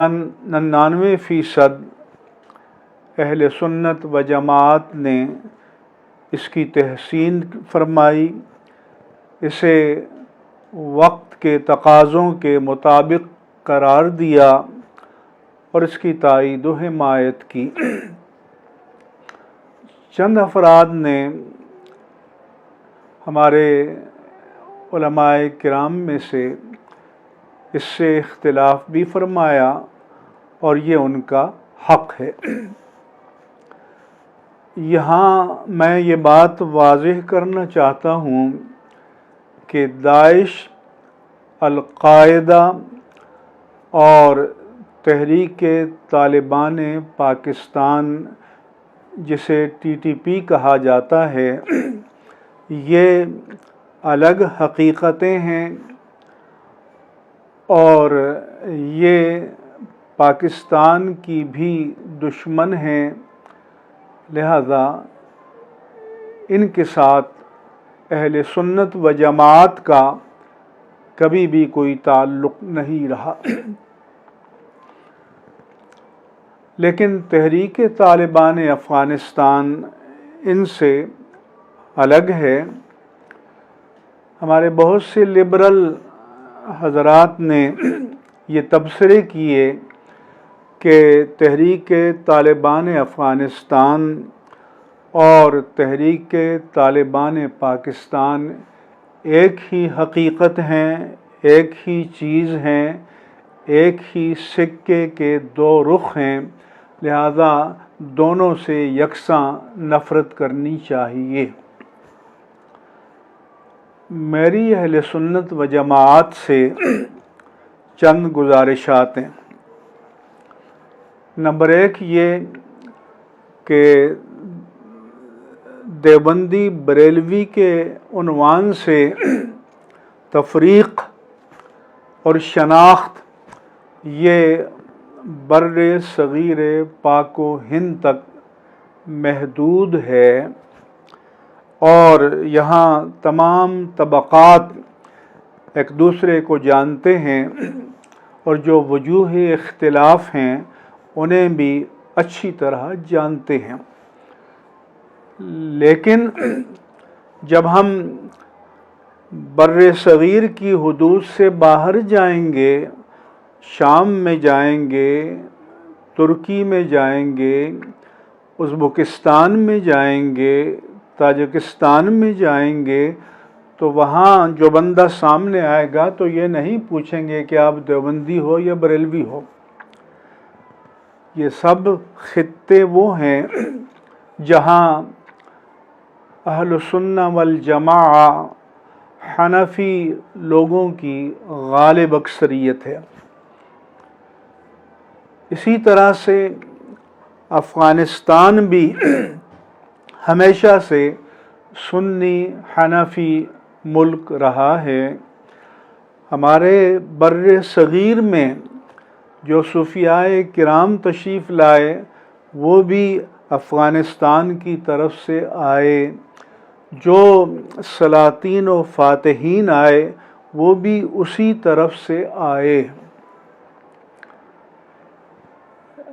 99% اہل سنت و جماعت نے اس کی تحسین فرمائی، اسے وقت کے تقاضوں کے مطابق قرار دیا اور اس کی تائید و حمایت کی۔ چند افراد نے ہمارے علماء کرام میں سے اس سے اختلاف بھی فرمایا اور یہ ان کا حق ہے۔ یہاں میں یہ بات واضح کرنا چاہتا ہوں کہ داعش، القاعدہ اور تحریک طالبان پاکستان جسے TTP کہا جاتا ہے، یہ الگ حقیقتیں ہیں اور یہ پاکستان کی بھی دشمن ہیں، لہذا ان کے ساتھ اہل سنت و جماعت کا کبھی بھی کوئی تعلق نہیں رہا۔ لیکن تحریک طالبان افغانستان ان سے الگ ہے۔ ہمارے بہت سے لبرل حضرات نے یہ تبصرے کیے کہ تحریک طالبان افغانستان اور تحریک طالبان پاکستان ایک ہی حقیقت ہیں، ایک ہی چیز ہیں، ایک ہی سکے کے دو رخ ہیں، لہذا دونوں سے یکساں نفرت کرنی چاہیے۔ میری اہل سنت و جماعت سے چند گزارشات ہیں۔ نمبر 1 یہ کہ دیوبندی بریلوی کے عنوان سے تفریق اور شناخت یہ بر صغیر پاک و ہند تک محدود ہے اور یہاں تمام طبقات ایک دوسرے کو جانتے ہیں اور جو وجوہ اختلاف ہیں انہیں بھی اچھی طرح جانتے ہیں۔ لیکن جب ہم بر صغیر کی حدود سے باہر جائیں گے، شام میں جائیں گے، ترکی میں جائیں گے، ازبکستان میں جائیں گے، تاجکستان میں جائیں گے، تو وہاں جو بندہ سامنے آئے گا تو یہ نہیں پوچھیں گے کہ آپ دیوبندی ہو یا بریلوی ہو۔ یہ سب خطے وہ ہیں جہاں اہل سنہ والجماعہ حنفی لوگوں کی غالب اکثریت ہے۔ اسی طرح سے افغانستان بھی ہمیشہ سے سنی حنفی ملک رہا ہے۔ ہمارے بر صغیر میں جو صوفیاء کرام تشریف لائے وہ بھی افغانستان کی طرف سے آئے، جو سلاطین و فاتحین آئے وہ بھی اسی طرف سے آئے۔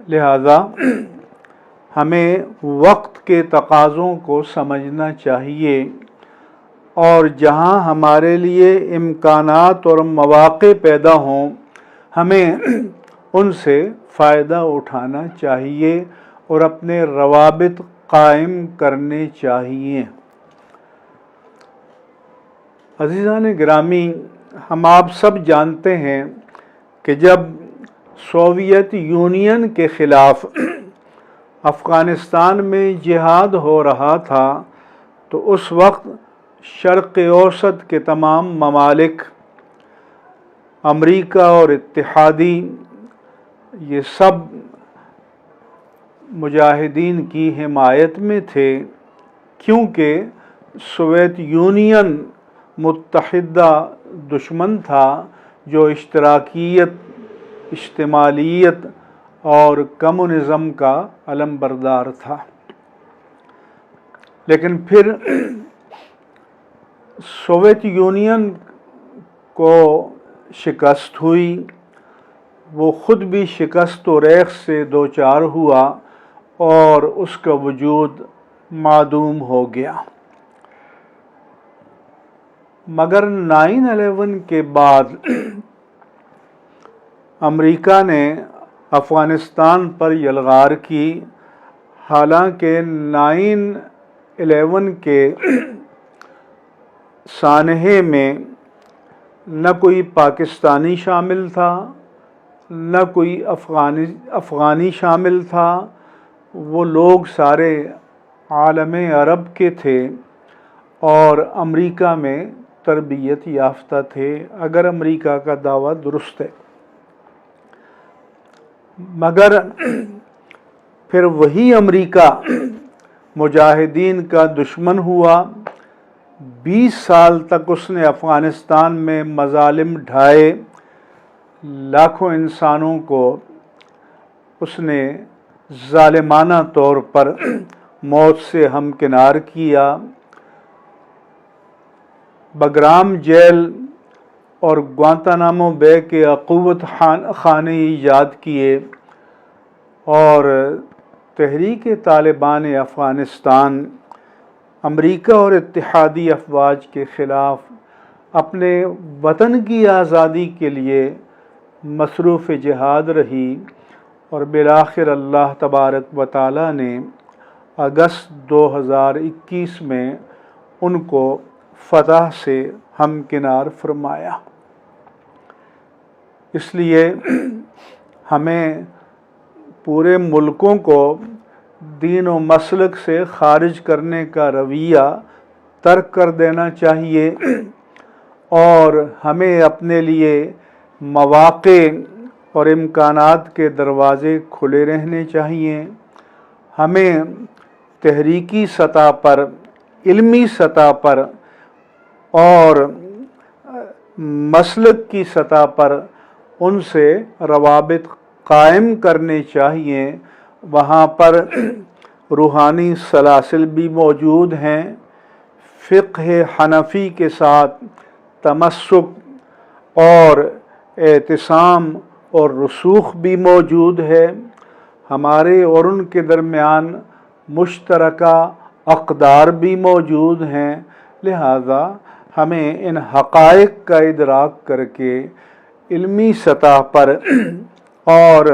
لہذا ہمیں وقت کے تقاضوں کو سمجھنا چاہیے اور جہاں ہمارے لیے امکانات اور مواقع پیدا ہوں ہمیں ان سے فائدہ اٹھانا چاہیے اور اپنے روابط قائم کرنے چاہیے۔ عزیزان گرامی، ہم آپ سب جانتے ہیں کہ جب سوویت یونین کے خلاف افغانستان میں جہاد ہو رہا تھا تو اس وقت شرق اوسط کے تمام ممالک، امریکہ اور اتحادی، یہ سب مجاہدین کی حمایت میں تھے، کیونکہ سوویت یونین متحدہ دشمن تھا جو اشتراکیت، اشتمالیت اور کمیونزم کا علم بردار تھا۔ لیکن پھر سوویت یونین کو شکست ہوئی، وہ خود بھی شکست و ریخت سے دوچار ہوا اور اس کا وجود معدوم ہو گیا۔ مگر 9/11 کے بعد امریکہ نے افغانستان پر یلغار کی، حالانکہ 9/11 کے سانحے میں نہ کوئی پاکستانی شامل تھا، نہ کوئی افغانی شامل تھا، وہ لوگ سارے عالم عرب کے تھے اور امریکہ میں تربیت یافتہ تھے، اگر امریکہ کا دعویٰ درست ہے۔ مگر پھر وہی امریکہ مجاہدین کا دشمن ہوا، 20 سال تک اس نے افغانستان میں مظالم ڈھائے، لاکھوں انسانوں کو اس نے ظالمانہ طور پر موت سے ہمکنار کیا۔ بگرام جیل اور گوانتانامو بے کے اقوت خانے ایجاد کیے اور تحریک طالبان افغانستان امریکہ اور اتحادی افواج کے خلاف اپنے وطن کی آزادی کے لیے مصروف جہاد رہی، اور بالآخر اللہ تبارک و تعالی نے اگست 2021 میں ان کو فتح سے ہمکنار فرمایا۔ اس لیے ہمیں پورے ملکوں کو دین و مسلک سے خارج کرنے کا رویہ ترک کر دینا چاہیے، اور ہمیں اپنے لیے مواقع اور امکانات کے دروازے کھلے رہنے چاہیے۔ ہمیں تحریکی سطح پر، علمی سطح پر اور مسلک کی سطح پر ان سے روابط قائم کرنے چاہیے۔ وہاں پر روحانی سلاسل بھی موجود ہیں، فقہ حنفی کے ساتھ تمسک اور اعتصام اور رسوخ بھی موجود ہے، ہمارے اور ان کے درمیان مشترکہ اقدار بھی موجود ہیں۔ لہذا ہمیں ان حقائق کا ادراک کر کے علمی سطح پر اور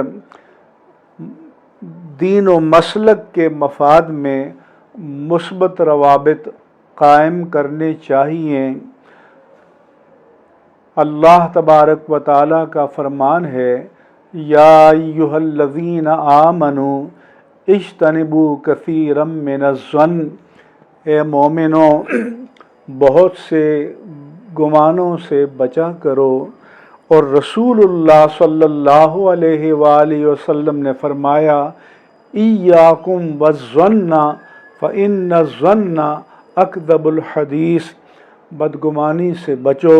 دین و مسلک کے مفاد میں مثبت روابط قائم کرنے چاہیے۔ اللہ تبارک و تعالیٰ کا فرمان ہے، یا ایھا الذین آمنوا اجتنبوا کثیرا من الظن، اے مومنو بہت سے گمانوں سے بچا کرو۔ اور رسول اللہ صلی اللہ علیہ وآلہ وسلم نے فرمایا، ایاکم والظن فإن الظن اکذب الحدیث، بدگمانی سے بچو،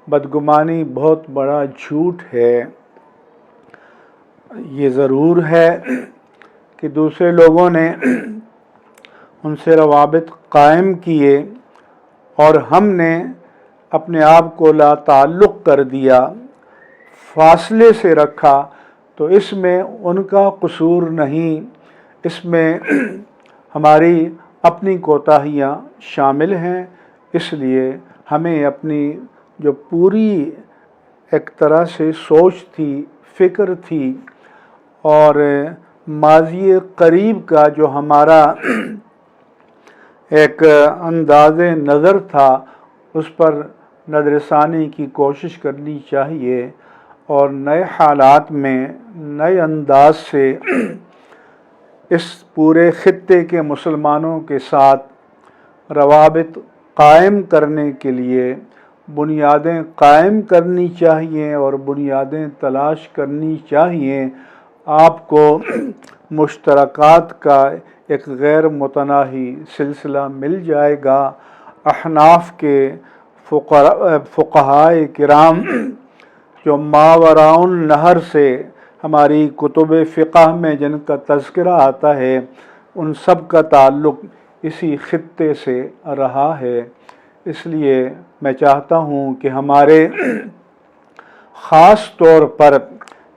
بدگمانی بہت بڑا جھوٹ ہے۔ یہ ضرور ہے کہ دوسرے لوگوں نے ان سے روابط قائم کیے اور ہم نے اپنے آپ کو لا تعلق کر دیا، فاصلے سے رکھا، تو اس میں ان کا قصور نہیں، اس میں ہماری اپنی کوتاہیاں شامل ہیں۔ اس لیے ہمیں اپنی جو پوری ایک طرح سے سوچ تھی، فکر تھی، اور ماضی قریب کا جو ہمارا ایک انداز نظر تھا، اس پر نظر ثانی کی کوشش کرنی چاہیے، اور نئے حالات میں نئے انداز سے اس پورے خطے کے مسلمانوں کے ساتھ روابط قائم کرنے کے لیے بنیادیں قائم کرنی چاہیے اور بنیادیں تلاش کرنی چاہیے۔ آپ کو مشترکات کا ایک غیر متناہی سلسلہ مل جائے گا۔ احناف کے فقہائے کرام جو ماوراء النہر سے ہماری کتب فقہ میں جن کا تذکرہ آتا ہے، ان سب کا تعلق اسی خطے سے رہا ہے۔ اس لیے میں چاہتا ہوں کہ ہمارے خاص طور پر